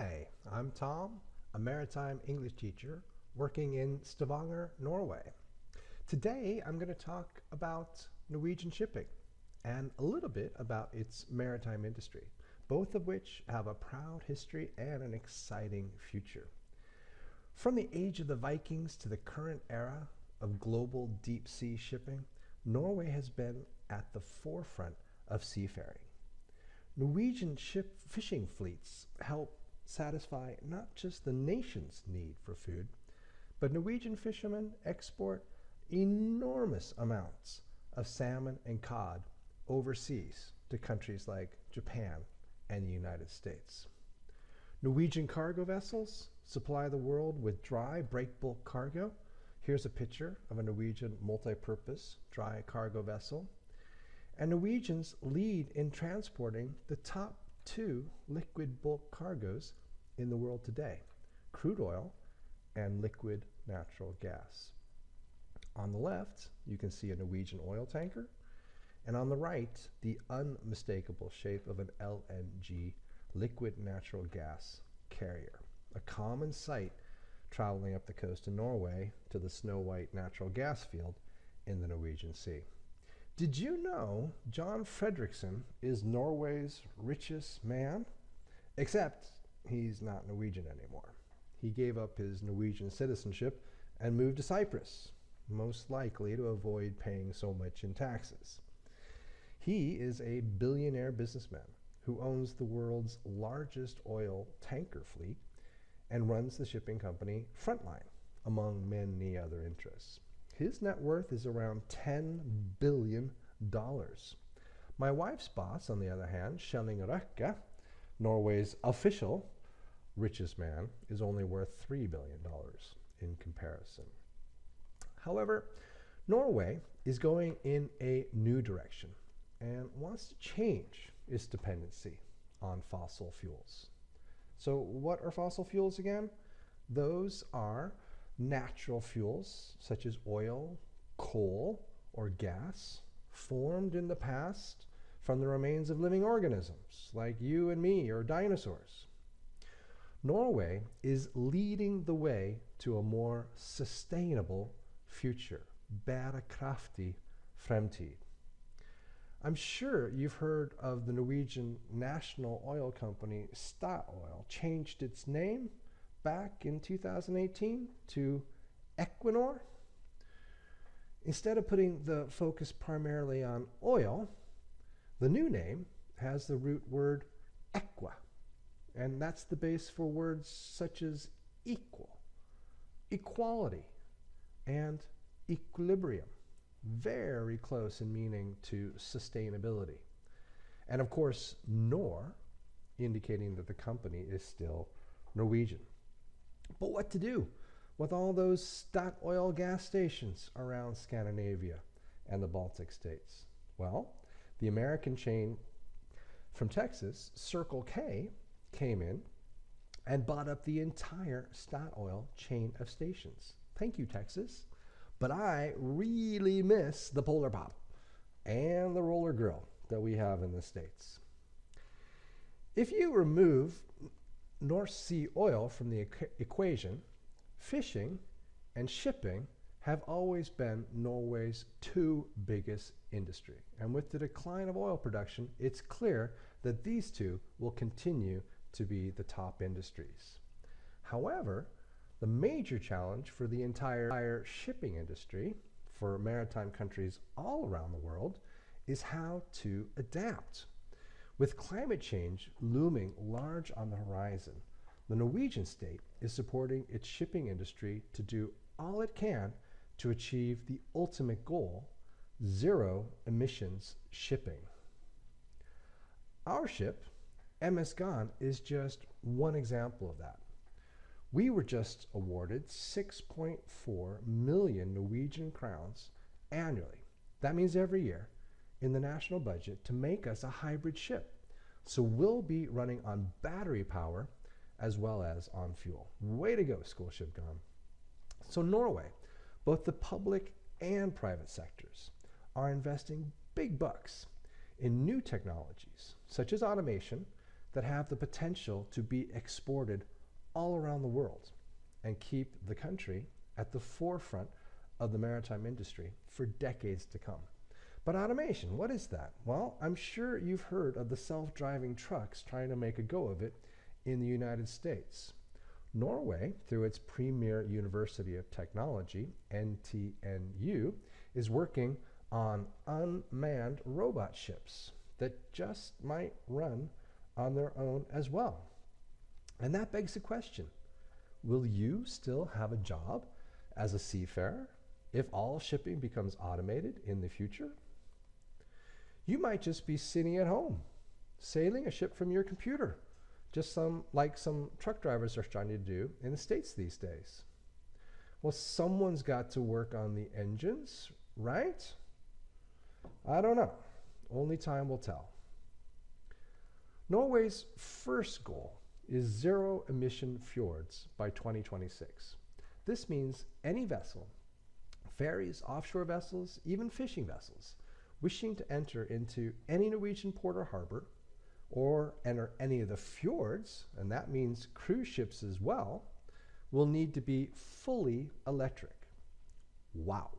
Hi, I'm Tom, a maritime English teacher working in Stavanger, Norway. Today I'm going to talk about Norwegian shipping and a little bit about its maritime industry, both of which have a proud history and an exciting future. From the age of the Vikings to the current era of global deep sea shipping, Norway has been at the forefront of seafaring. Norwegian fishing fleets help satisfy not just the nation's need for food, but Norwegian fishermen export enormous amounts of salmon and cod overseas to countries like Japan and the United States. Norwegian cargo vessels supply the world with dry breakbulk cargo. Here's a picture of a Norwegian multi-purpose dry cargo vessel. And Norwegians lead in transporting the top two liquid bulk cargoes in the world today: crude oil and liquid natural gas. On the left, you can see a Norwegian oil tanker, and on the right, the unmistakable shape of an LNG, liquid natural gas carrier, a common sight traveling up the coast of Norway to the snow-white natural gas field in the Norwegian Sea. Did you know John Fredriksen is Norway's richest man? Except he's not Norwegian anymore. He gave up his Norwegian citizenship and moved to Cyprus, most likely to avoid paying so much in taxes. He is a billionaire businessman who owns the world's largest oil tanker fleet and runs the shipping company Frontline, among many other interests. His net worth is around $10 billion. My wife's boss, on the other hand, Kjell Røkke, Norway's official richest man, is only worth $3 billion in comparison. However, Norway is going in a new direction and wants to change its dependency on fossil fuels. So what are fossil fuels again? Those are natural fuels such as oil, coal, or gas formed in the past from the remains of living organisms like you and me or dinosaurs. Norway is leading the way to a more sustainable future, bærekraftig fremtid. I'm sure you've heard of the Norwegian national oil company Statoil changed its name back in 2018 to Equinor. Instead of putting the focus primarily on oil, the new name has the root word equa, and that's the base for words such as equal, equality, and equilibrium, very close in meaning to sustainability. And of course, Nor, indicating that the company is still Norwegian. But what to do with all those Statoil gas stations around Scandinavia and the Baltic states? Well, the American chain from Texas, Circle K, came in and bought up the entire Statoil chain of stations. Thank you, Texas. But I really miss the Polar Pop and the roller grill that we have in the States. If you remove North Sea oil from the equation, fishing and shipping have always been Norway's two biggest industry. And with the decline of oil production, it's clear that these two will continue to be the top industries. However, the major challenge for the entire shipping industry, for maritime countries all around the world, is how to adapt. With climate change looming large on the horizon, the Norwegian state is supporting its shipping industry to do all it can to achieve the ultimate goal: zero emissions shipping. Our ship, MS Gan, is just one example of that. We were just awarded 6.4 million Norwegian crowns annually. That means every year in the national budget to make us a hybrid ship. So we'll be running on battery power as well as on fuel. Way to go, School Ship Gan. So Norway, both the public and private sectors, are investing big bucks in new technologies such as automation that have the potential to be exported all around the world and keep the country at the forefront of the maritime industry for decades to come. But automation, what is that? Well, I'm sure you've heard of the self-driving trucks trying to make a go of it in the United States. Norway, through its premier University of Technology, NTNU, is working on unmanned robot ships that just might run on their own as well. And that begs the question, will you still have a job as a seafarer if all shipping becomes automated in the future? You might just be sitting at home, sailing a ship from your computer, just like some truck drivers are trying to do in the States these days. Well, someone's got to work on the engines, right? I don't know. Only time will tell. Norway's first goal is zero emission fjords by 2026. This means any vessel, ferries, offshore vessels, even fishing vessels, wishing to enter into any Norwegian port or harbor or enter any of the fjords, and that means cruise ships as well, will need to be fully electric. Wow.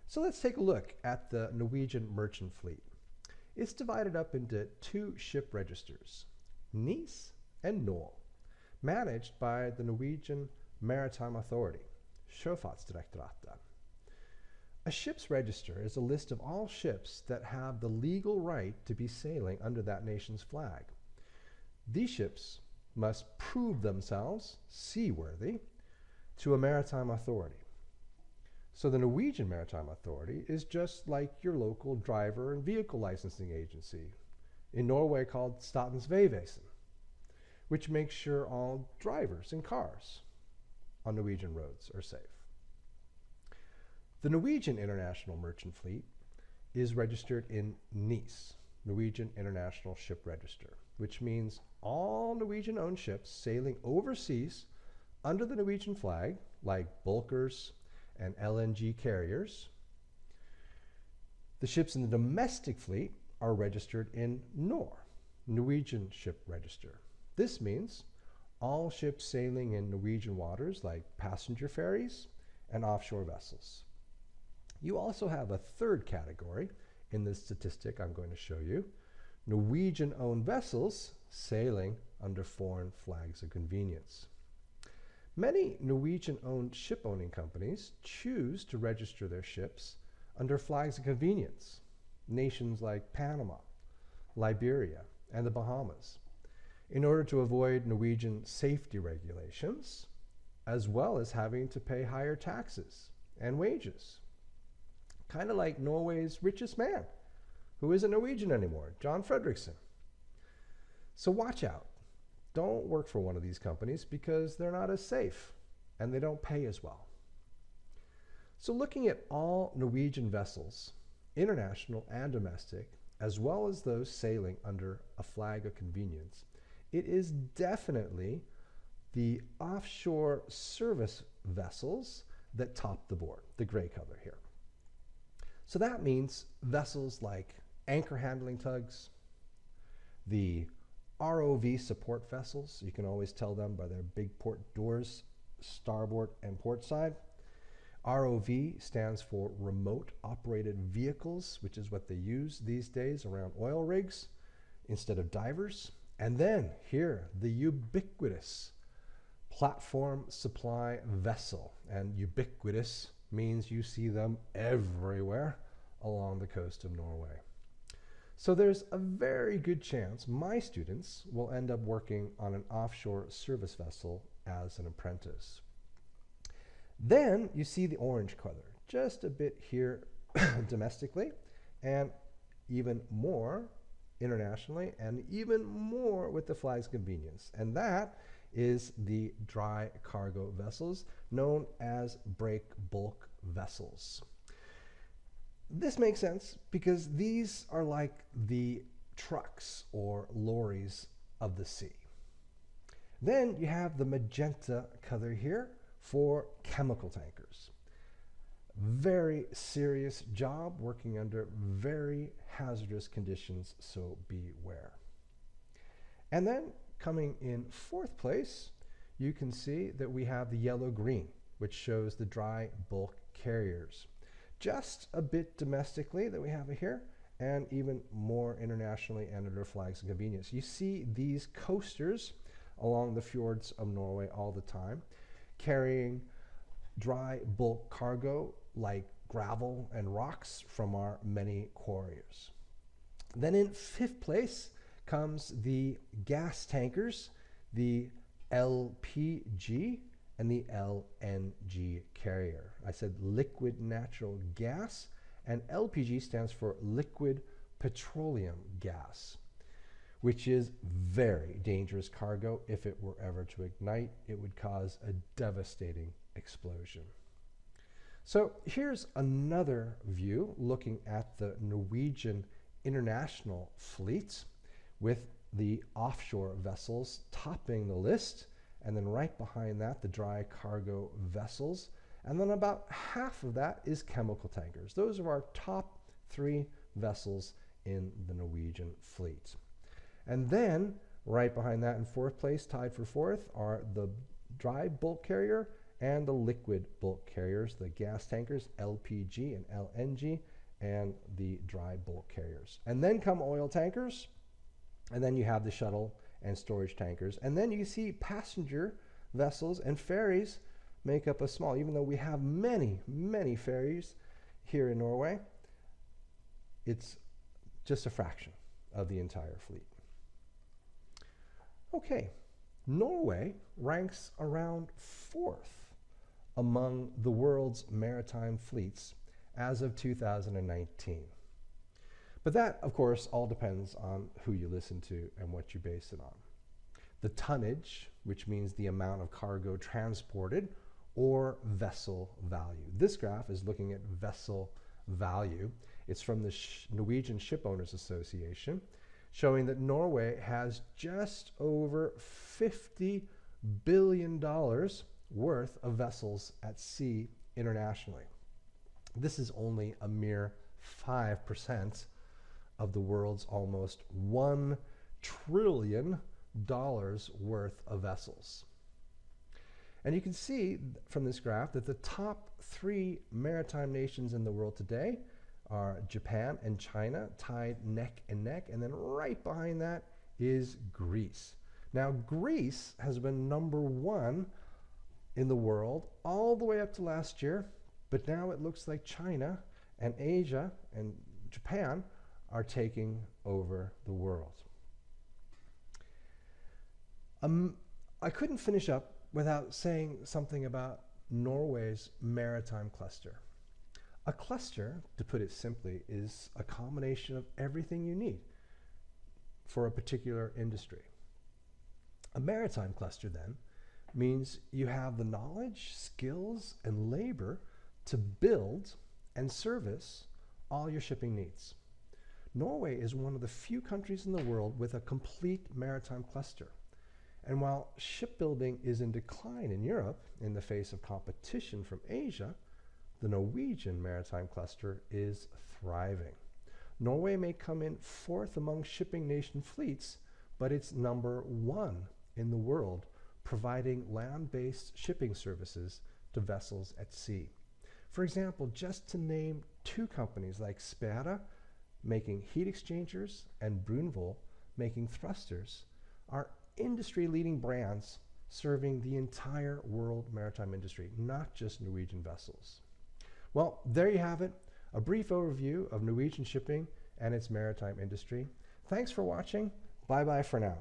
So let's take a look at the Norwegian merchant fleet. It's divided up into two ship registers, NIS and NOR, managed by the Norwegian Maritime Authority, Sjøfartsdirektoratet. A ship's register is a list of all ships that have the legal right to be sailing under that nation's flag. These ships must prove themselves seaworthy to a maritime authority. So the Norwegian Maritime Authority is just like your local driver and vehicle licensing agency, in Norway called Statens vegvesen, which makes sure all drivers and cars on Norwegian roads are safe. The Norwegian International Merchant Fleet is registered in NIS, Norwegian International Ship Register, which means all Norwegian-owned ships sailing overseas under the Norwegian flag, like bulkers and LNG carriers. The ships in the domestic fleet are registered in NOR, Norwegian Ship Register. This means all ships sailing in Norwegian waters, like passenger ferries and offshore vessels. You also have a third category in this statistic I'm going to show you, Norwegian-owned vessels sailing under foreign flags of convenience. Many Norwegian-owned ship-owning companies choose to register their ships under flags of convenience, nations like Panama, Liberia, and the Bahamas, in order to avoid Norwegian safety regulations, as well as having to pay higher taxes and wages. Kind of like Norway's richest man, who isn't Norwegian anymore, John Fredriksen. So watch out. Don't work for one of these companies because they're not as safe and they don't pay as well. So looking at all Norwegian vessels, international and domestic, as well as those sailing under a flag of convenience, it is definitely the offshore service vessels that top the board, the gray color here. So that means vessels like anchor handling tugs, the ROV support vessels, you can always tell them by their big port doors, starboard and port side. ROV stands for remote operated vehicles, which is what they use these days around oil rigs instead of divers. And then here, the ubiquitous platform supply vessel. And ubiquitous means you see them everywhere along the coast of Norway. So there's a very good chance my students will end up working on an offshore service vessel as an apprentice. Then you see the orange color, just a bit here domestically, and even more internationally, and even more with the flag's convenience. And that is the dry cargo vessels, known as break bulk vessels. This makes sense because these are like the trucks or lorries of the sea. Then you have the magenta color here for chemical tankers. Very serious job working under very hazardous conditions, so beware. And then coming in fourth place, you can see that we have the yellow-green, which shows the dry bulk carriers. Just a bit domestically that we have it here, and even more internationally and under flags and convenience. You see these coasters along the fjords of Norway all the time, carrying dry bulk cargo like gravel and rocks from our many quarries. Then in fifth place comes the gas tankers, the LPG and the LNG carrier. I said liquid natural gas, and LPG stands for liquid petroleum gas, which is very dangerous cargo. If it were ever to ignite, it would cause a devastating explosion. So here's another view looking at the Norwegian international fleet, with the offshore vessels topping the list, and then right behind that the dry cargo vessels, and then about half of that is chemical tankers. Those are our top 3 vessels in the Norwegian fleet. And then right behind that in fourth place, tied for fourth, are the dry bulk carrier and the liquid bulk carriers, the gas tankers, LPG and LNG, and the dry bulk carriers. And then come oil tankers, and then you have the shuttle and storage tankers. And then you see passenger vessels and ferries make up a small, even though we have many, many ferries here in Norway, it's just a fraction of the entire fleet. Okay, Norway ranks around 4th among the world's maritime fleets as of 2019. But that, of course, all depends on who you listen to and what you base it on. The tonnage, which means the amount of cargo transported, or vessel value. This graph is looking at vessel value. It's from the Norwegian Shipowners Association, showing that Norway has just over $50 billion worth of vessels at sea internationally. This is only a mere 5% of the world's almost $1 trillion worth of vessels. And you can see from this graph that the top 3 maritime nations in the world today are Japan and China, tied neck and neck, and then right behind that is Greece. Now, Greece has been number 1 in the world all the way up to last year, but now it looks like China and Asia and Japan are taking over the world. I couldn't finish up without saying something about Norway's maritime cluster. A cluster, to put it simply, is a combination of everything you need for a particular industry. A maritime cluster, then, means you have the knowledge, skills, and labor to build and service all your shipping needs. Norway is one of the few countries in the world with a complete maritime cluster. And while shipbuilding is in decline in Europe in the face of competition from Asia, the Norwegian maritime cluster is thriving. Norway may come in 4th among shipping nation fleets, but it's number 1 in the world, providing land-based shipping services to vessels at sea. For example, just to name 2 companies like Spera, making heat exchangers, and Brunvoll, making thrusters, are industry-leading brands serving the entire world maritime industry, not just Norwegian vessels. Well, there you have it, a brief overview of Norwegian shipping and its maritime industry. Thanks for watching. Bye-bye for now.